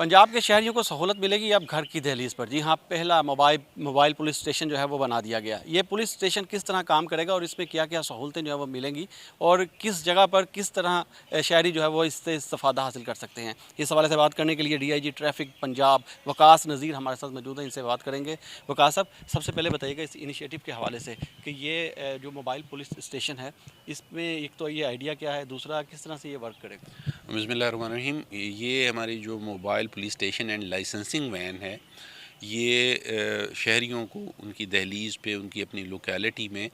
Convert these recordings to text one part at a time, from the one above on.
पंजाब के शहरियों को सहूलत मिलेगी अब घर की दहलीज पर। जी हाँ, पहला मोबाइल पुलिस स्टेशन जो है वो बना दिया गया। ये पुलिस स्टेशन किस तरह काम करेगा और इसमें क्या क्या सहूलतें जो है वो मिलेंगी और किस जगह पर किस तरह शहरी जो है वो इससे इस्तेफादा हासिल कर सकते हैं, इस हवाले से बात करने के लिए DIG ट्रैफिक पंजाब वकास नज़ीर हमारे साथ मौजूद हैं। इनसे बात करेंगे। वकास साहब, सबसे पहले बताइएगा इस इनिशिएटिव के हवाले से कि ये जो मोबाइल पुलिस स्टेशन है इसमें एक तो ये आइडिया क्या है, दूसरा किस तरह से ये वर्क करेगा? बिस्मिल्लाहिर्रहमानिर्रहीम। ये हमारी जो mobile police station and licensing van है, ये शहरियों को उनकी दहलीज़ पे उनकी अपनी लोकेलिटी में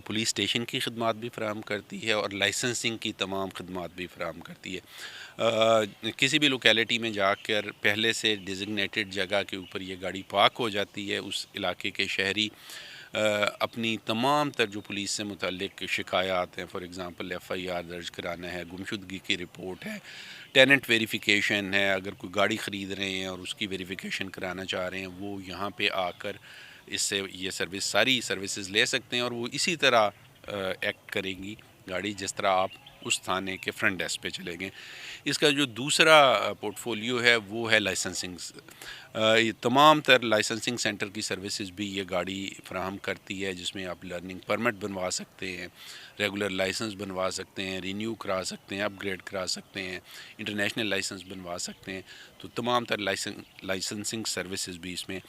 पुलिस स्टेशन की खदमात भी फ़राहम करती है और लाइसेंसिंग की तमाम खदमात भी फ़राहम करती है। किसी भी लोकेलिटी में जाकर पहले से डिज़िग्नेटेड जगह के ऊपर ये गाड़ी पार्क हो जाती है। उस इलाके के शहरी अपनी तमाम तर जो पुलिस से मुतल्लिक़ शिकायत हैं, फ़ॉर एग्ज़ाम्पल FIR दर्ज कराना है, गुमशुदगी की रिपोर्ट है, टेनेंट वेरिफ़िकेशन है, अगर कोई गाड़ी ख़रीद रहे हैं और उसकी वेरिफ़िकेशन कराना चाह रहे हैं, वो यहाँ पे आकर इससे ये सारी सर्विसेज ले सकते हैं और वो इसी तरह एक्ट करेंगी गाड़ी जिस तरह आप उस थाने के फ्रंट डेस्क पे चले गए। इसका जो दूसरा पोर्टफोलियो है वो है लाइसेंसिंग। ये तमाम तर लाइसेंसिंग सेंटर की सर्विसेज भी ये गाड़ी फ्राहम करती है, जिसमें आप लर्निंग परमिट बनवा सकते हैं, रेगुलर लाइसेंस बनवा सकते हैं, रीन्यू करा सकते हैं, अपग्रेड करा सकते हैं, इंटरनेशनल लाइसेंस बनवा सकते हैं। तो तमाम तर लाइसेंसिंग सर्विसेज भी इसमें